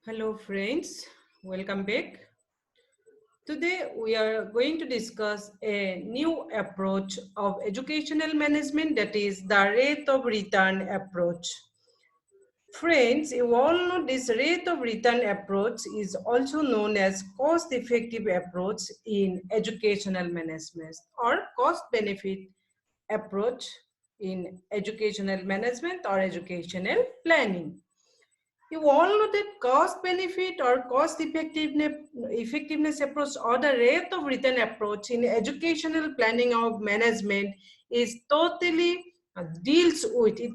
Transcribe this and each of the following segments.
Hello friends, welcome back. Today we are going to discuss a new approach of educational management, that is the rate of return approach. Friends, you all know this rate of return approach is also known as cost-effective approach in educational management or cost-benefit approach in educational management or educational planning. You all know that cost benefit or cost effectiveness approach or the rate of return approach in educational planning or management is totally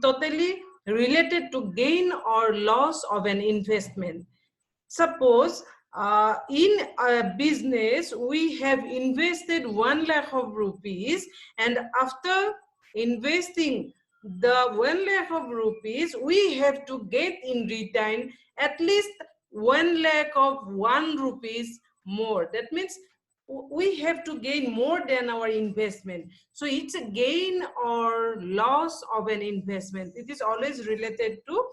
totally related to gain or loss of an investment. Suppose in a business we have invested 1 lakh of rupees, and after investing the 1 lakh of rupees we have to get in return at least 1 lakh of 1 rupees more. That means we have to gain more than our investment. So it's a gain or loss of an investment. It is always related to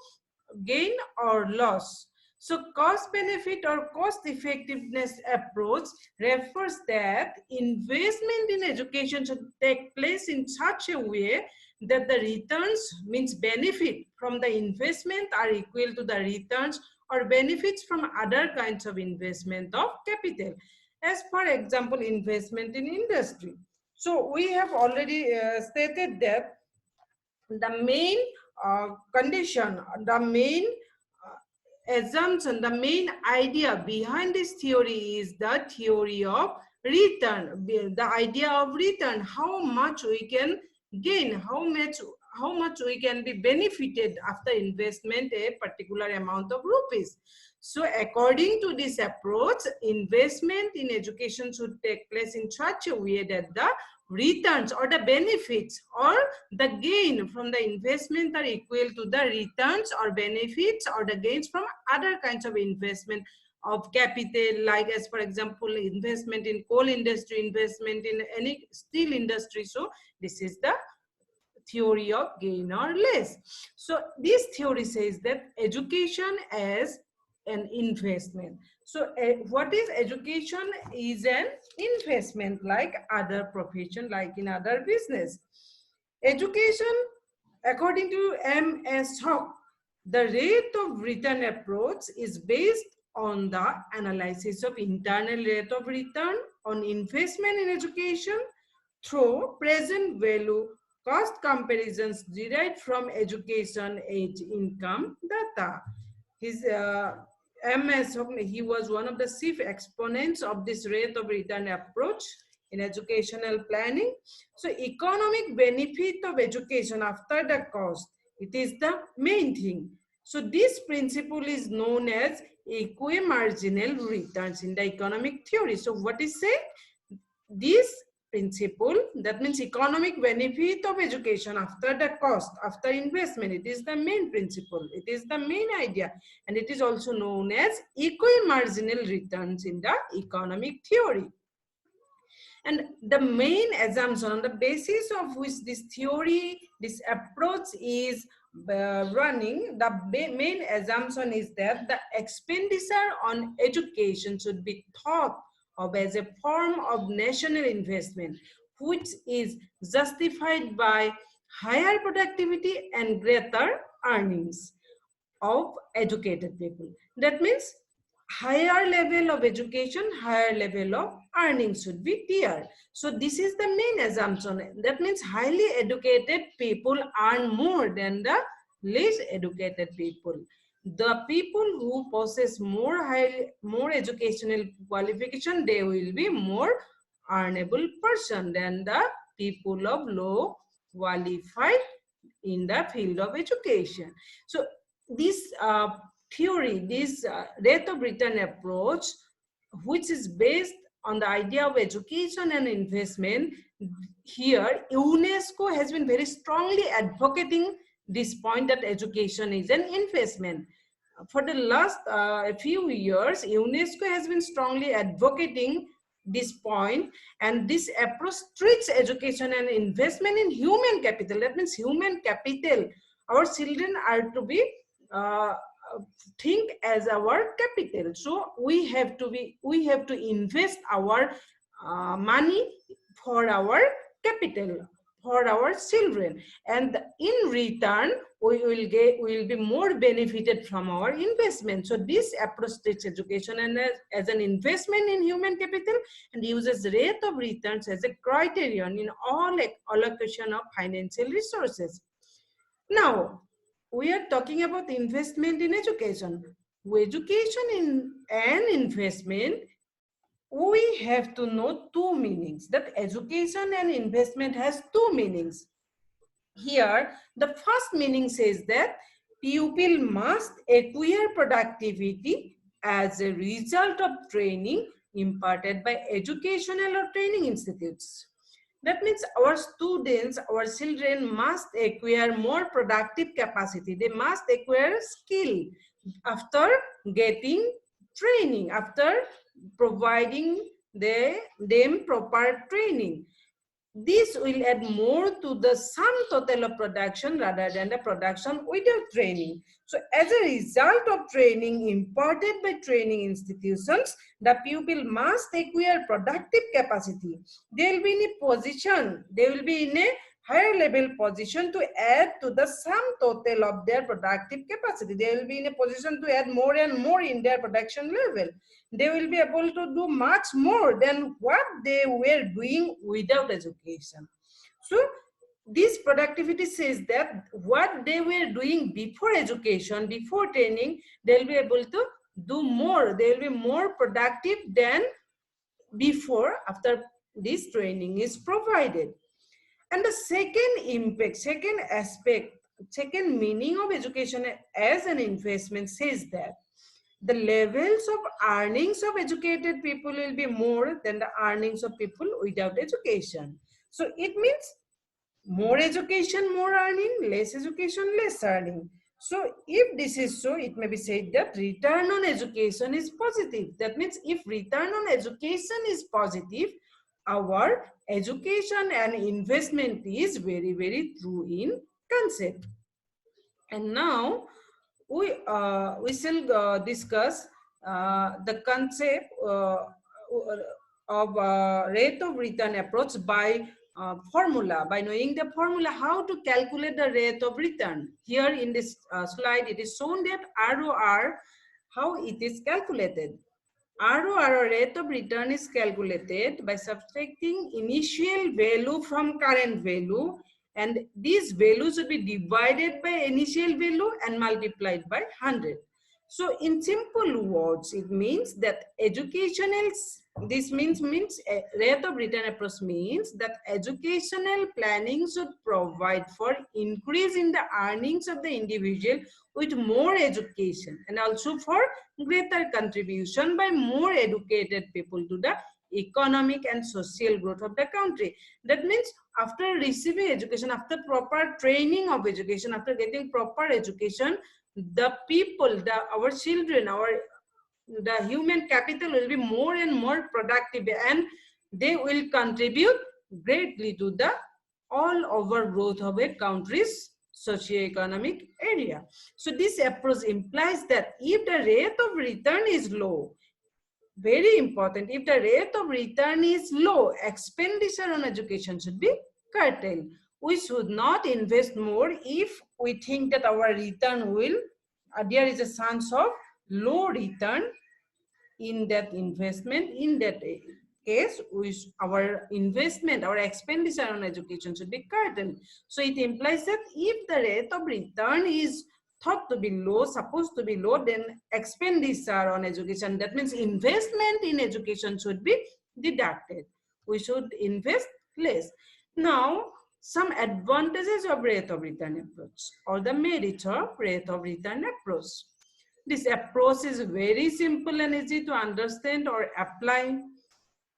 gain or loss. So cost benefit or cost effectiveness approach refers that investment in education should take place in such a way that the returns, means benefit from the investment, are equal to the returns or benefits from other kinds of investment of capital, as for example investment in industry. So we have already stated that the main condition, the main assumption, the main idea behind this theory is the theory of return, the idea of return, how much we can gain, how much we can be benefited after investment a particular amount of rupees. So according to this approach, investment in education should take place in such a way that the returns or the benefits or the gain from the investment are equal to the returns or benefits or the gains from other kinds of investment of capital, like as for example investment in coal industry, investment in any steel industry. So this is the theory of gain or less. So this theory says that education as an investment. So what is education? Is an investment like other profession, like in other business. Education, according to M.S. Hawk, the rate of return approach is based on the analysis of internal rate of return on investment in education through present value cost comparisons derived from education age income data. His MS, he was one of the chief exponents of this rate of return approach in educational planning. So economic benefit of education after the cost, it is the main thing. So this principle is known as equimarginal returns in the economic theory. So what is said? This principle, that means economic benefit of education after the cost, after investment, it is the main principle, it is the main idea, and it is also known as equimarginal returns in the economic theory. And the main assumption on the basis of which this theory, this approach is running, the main assumption is that the expenditure on education should be thought of as a form of national investment, which is justified by higher productivity and greater earnings of educated people. That means higher level of education, higher level of earnings should be there. So this is the main assumption. That means highly educated people earn more than the less educated people. The people who possess more educational qualification, they will be more earnable person than the people of low qualified in the field of education. So this theory, this rate of return approach, which is based on the idea of education and investment, here UNESCO has been very strongly advocating this point that education is an investment. For the last few years, UNESCO has been strongly advocating this point, and this approach treats education and investment in human capital. That means human capital. Our children are to be think as our capital. So we have to invest our money for our capital, for our children, and in return we will be more benefited from our investment. So this approach treats education and as an investment in human capital and uses rate of returns as a criterion in all allocation of financial resources. Now, we are talking about investment in education. Education in an investment, we have to know two meanings. That education and investment has two meanings. Here, the first meaning says that pupil must acquire productivity as a result of training imparted by educational or training institutes. That means our students, our children must acquire more productive capacity. They must acquire skill after getting training, after providing them proper training. This will add more to the sum total of production rather than the production without training. So as a result of training imparted by training institutions, the pupil must acquire productive capacity. They will be in a position, they will be in a higher level position to add to the sum total of their productive capacity. They will be in a position to add more and more in their production level. They will be able to do much more than what they were doing without education. So this productivity says that what they were doing before education, before training, they'll be able to do more. They'll be more productive than before, after this training is provided. And the second impact, second aspect, second meaning of education as an investment says that the levels of earnings of educated people will be more than the earnings of people without education. So it means more education, more earning, less education, less earning. So if this is so, it may be said that return on education is positive. That means if return on education is positive, our education and investment is very, very true in concept. And now we shall discuss the concept of rate of return approach by formula. By knowing the formula, how to calculate the rate of return. Here in this slide, it is shown that ROR, how it is calculated. ROR, or rate of return, is calculated by subtracting initial value from current value, and these values will be divided by initial value and multiplied by 100. So in simple words, it means that educational, this means rate of return approach means that educational planning should provide for increase in the earnings of the individual with more education, and also for greater contribution by more educated people to the economic and social growth of the country. That means after receiving education, after proper training of education, after getting proper education, the people, our children, the human capital will be more and more productive, and they will contribute greatly to the all over growth of a country's socio-economic area. So this approach implies that if the rate of return is low, very important, if the rate of return is low, expenditure on education should be curtailed. We should not invest more if we think that our return will, there is a chance of low return in that investment. In that case, our investment, our expenditure on education should be curtailed. So it implies that if the rate of return is thought to be low, supposed to be low, then expenditure on education, that means investment in education, should be deducted. We should invest less. Now, some advantages of rate of return approach, or the merits of rate of return approach. This approach is very simple and easy to understand or apply.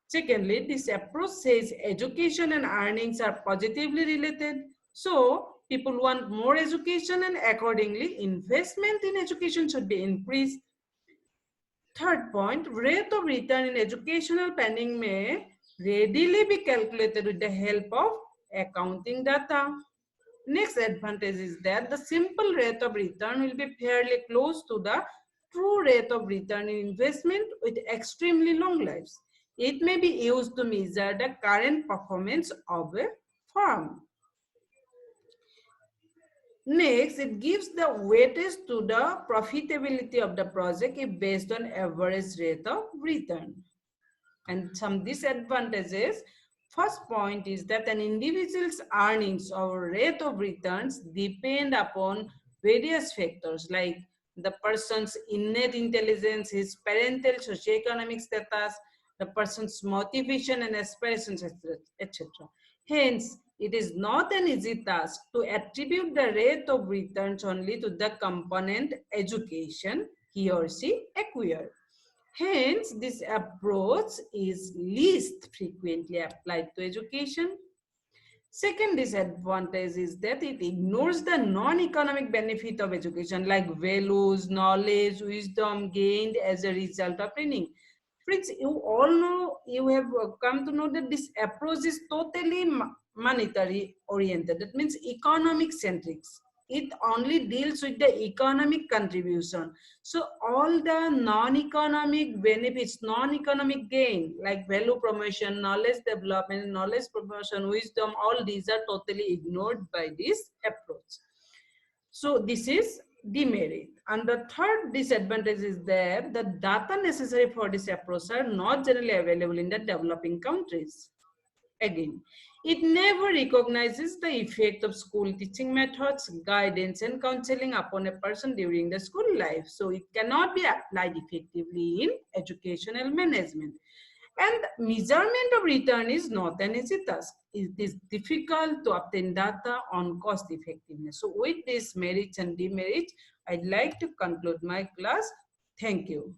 Secondly, this approach says education and earnings are positively related. So people want more education, and accordingly investment in education should be increased. Third point, rate of return in educational planning may readily be calculated with the help of accounting data. Next advantage is that the simple rate of return will be fairly close to the true rate of return in investment with extremely long lives. It may be used to measure the current performance of a firm. Next, it gives the weightage to the profitability of the project if based on average rate of return. And some disadvantages. First point is that an individual's earnings or rate of returns depend upon various factors like the person's innate intelligence, his parental socioeconomic status, the person's motivation and aspirations, etc. Hence, it is not an easy task to attribute the rate of returns only to the component education he or she acquired. Hence, this approach is least frequently applied to education. Second disadvantage is that it ignores the non-economic benefit of education like values, knowledge, wisdom gained as a result of training. Friends, you all know, you have come to know that this approach is totally monetary oriented. That means economic centric. It only deals with the economic contribution. So all the non-economic benefits, non-economic gain like value promotion, knowledge development, knowledge promotion, wisdom, all these are totally ignored by this approach. So this is demerit. And the third disadvantage is that the data necessary for this approach are not generally available in the developing countries. Again, it never recognizes the effect of school teaching methods, guidance, and counseling upon a person during the school life. So it cannot be applied effectively in educational management. And measurement of return is not an easy task. It is difficult to obtain data on cost effectiveness. So with these merits and demerits, I'd like to conclude my class. Thank you.